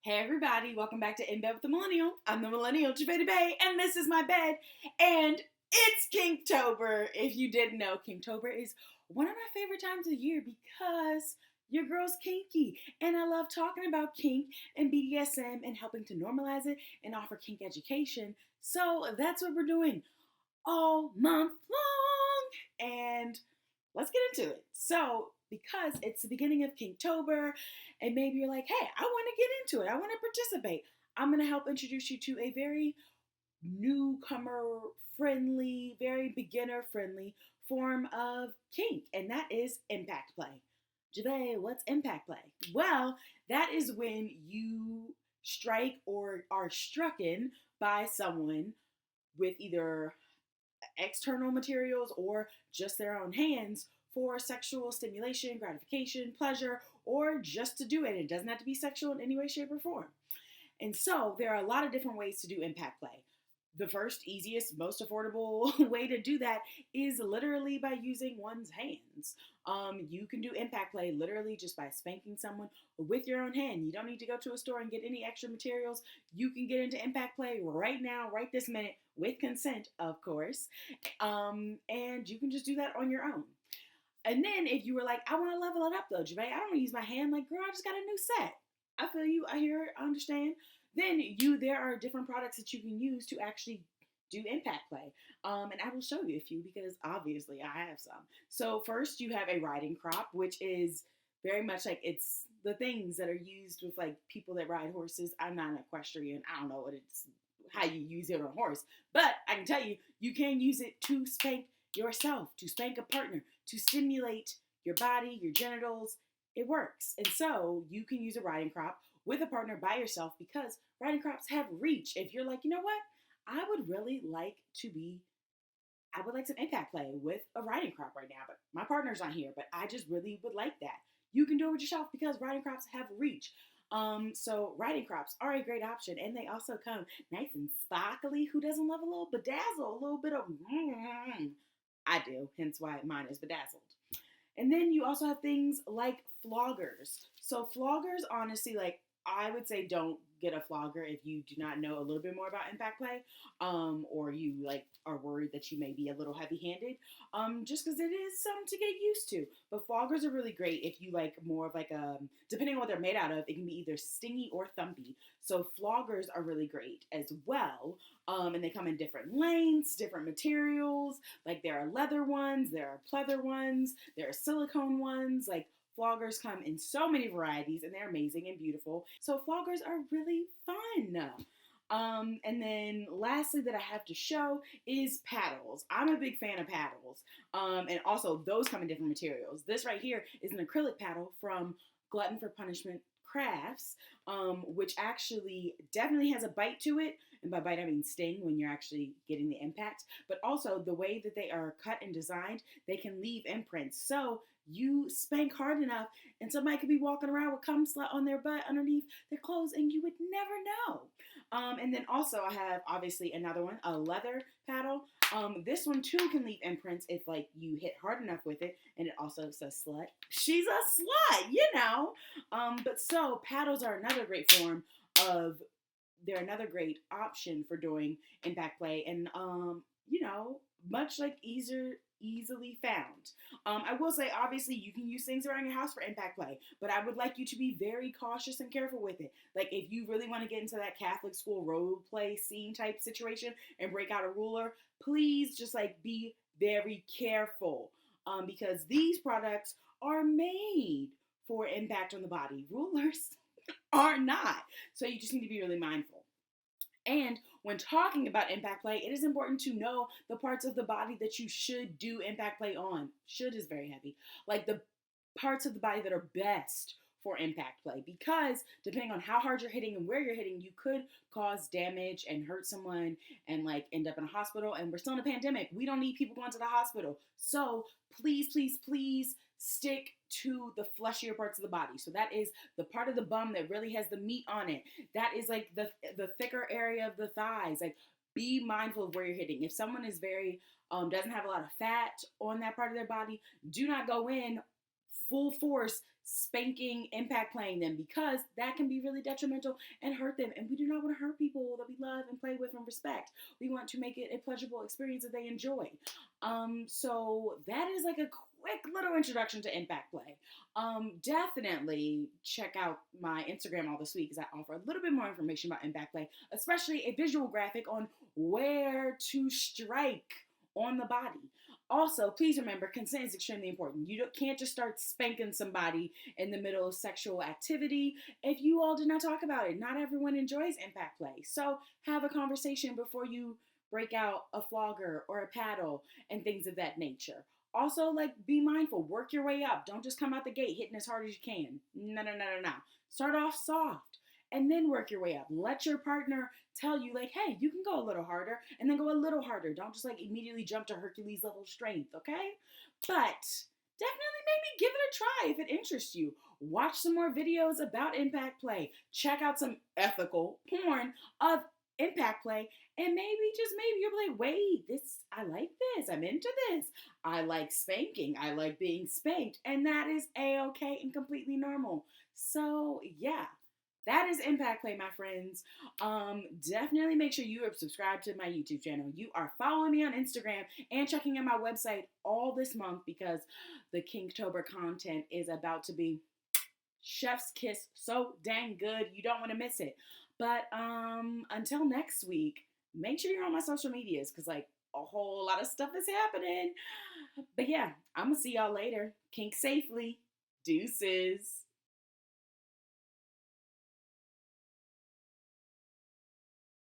Hey everybody, welcome back to In Bed with the Millennial. I'm the Millennial, Jabeda Bay, and this is my bed. And it's Kinktober. If you didn't know, Kinktober is one of my favorite times of the year because your girl's kinky. And I love talking about kink and BDSM and helping to normalize it and offer kink education. So that's what we're doing all month long. And let's get into it. So, because it's the beginning of Kinktober, and maybe you're like, hey, I want to get into it, I want to participate, I'm going to help introduce you to a very newcomer friendly, very beginner friendly form of kink, and that is impact play. Janae, what's impact play? Well, that is when you strike or are strucken by someone with either external materials or just their own hands for sexual stimulation, gratification, pleasure, or just to do it. It doesn't have to be sexual in any way, shape, or form. And so there are a lot of different ways to do impact play. The first, easiest, most affordable way to do that is literally by using one's hands. You can do impact play literally just by spanking someone with your own hand. You don't need to go to a store and get any extra materials. You can get into impact play right now, right this minute, with consent, of course. And you can just do that on your own. And then if you were like, I want to level it up though, Javay, I don't want to use my hand. Like, girl, I just got a new set. I feel you. I hear. I understand. Then there are different products that you can use to actually do impact play. And I will show you a few because obviously I have some. So first you have a riding crop, which is very much like it's the things that are used with like people that ride horses. I'm not an equestrian. I don't know what it's how you use it on a horse, but I can tell you, you can use it to spank yourself, to spank a partner, to stimulate your body, your genitals. It works. And so you can use a riding crop with a partner by yourself because riding crops have reach. If you're like, you know what? I would really like to be, I would like some impact play with a riding crop right now, but my partner's not here, but I just really would like that. You can do it with yourself because riding crops have reach. So riding crops are a great option, and they also come nice and sparkly. Who doesn't love a little bedazzle, a little bit of? I do, hence why mine is bedazzled. And then you also have things like floggers. So floggers, honestly, like I would say, don't get a flogger if you do not know a little bit more about impact play, or you like are worried that you may be a little heavy-handed, just because it is something to get used to. But floggers are really great if you like more of like depending on what they're made out of, it can be either stingy or thumpy. So floggers are really great as well, and they come in different lengths, different materials. Like there are leather ones, there are pleather ones, there are silicone ones. Like floggers come in so many varieties and they're amazing and beautiful. So floggers are really fun. And then lastly that I have to show is paddles. I'm a big fan of paddles. And also those come in different materials. This right here is an acrylic paddle from Glutton for Punishment Crafts, which actually definitely has a bite to it. And by bite I mean sting when you're actually getting the impact. But also the way that they are cut and designed, they can leave imprints. So you spank hard enough and somebody could be walking around with cum slut on their butt underneath their clothes and you would never know. And then also I have obviously another one, a leather paddle. This one too can leave imprints if like you hit hard enough with it, and it also says slut. She's a slut, you know. But so paddles are another great form of, they're another great option for doing impact play, and you know, much like easily found. I will say, obviously, you can use things around your house for impact play, but I would like you to be very cautious and careful with it. Like, if you really want to get into that Catholic school role play scene type situation and break out a ruler, please just like be very careful, because these products are made for impact on the body. Rulers are not. So you just need to be really mindful. And when talking about impact play, it is important to know the parts of the body that you should do impact play on. Should is very heavy. Like the parts of the body that are best for impact play, because depending on how hard you're hitting and where you're hitting, you could cause damage and hurt someone and like end up in a hospital. And we're still in a pandemic. We don't need people going to the hospital. So please, please, please stick to the fleshier parts of the body. So that is the part of the bum that really has the meat on it. That is like the thicker area of the thighs. Like, be mindful of where you're hitting. If someone is very doesn't have a lot of fat on that part of their body, do not go in full force spanking, impact playing them, because that can be really detrimental and hurt them. And we do not want to hurt people that we love and play with and respect. We want to make it a pleasurable experience that they enjoy. So that is like a quick little introduction to impact play. Definitely check out my Instagram all this week because I offer a little bit more information about impact play, especially a visual graphic on where to strike on the body. Also, please remember, consent is extremely important. You can't just start spanking somebody in the middle of sexual activity if you all did not talk about it. Not everyone enjoys impact play. So have a conversation before you break out a flogger or a paddle and things of that nature. Also, like, be mindful, work your way up. Don't just come out the gate hitting as hard as you can. No, no, no, no, no. Start off soft and then work your way up. Let your partner tell you, like, hey, you can go a little harder, and then go a little harder. Don't just like immediately jump to Hercules level strength, okay? But definitely maybe give it a try if it interests you. Watch some more videos about impact play. Check out some ethical porn of impact play, and maybe, just maybe, you'll be like, wait, I like this, I'm into this, I like spanking, I like being spanked, and that is a-okay and completely normal. So yeah, that is impact play, my friends. Definitely make sure you are subscribed to my YouTube channel. You are following me on Instagram and checking out my website all this month, because the Kinktober content is about to be chef's kiss so dang good. You don't want to miss it. But until next week, make sure you're on my social medias, because like a whole lot of stuff is happening. But yeah, I'm gonna see y'all later. Kink safely. Deuces.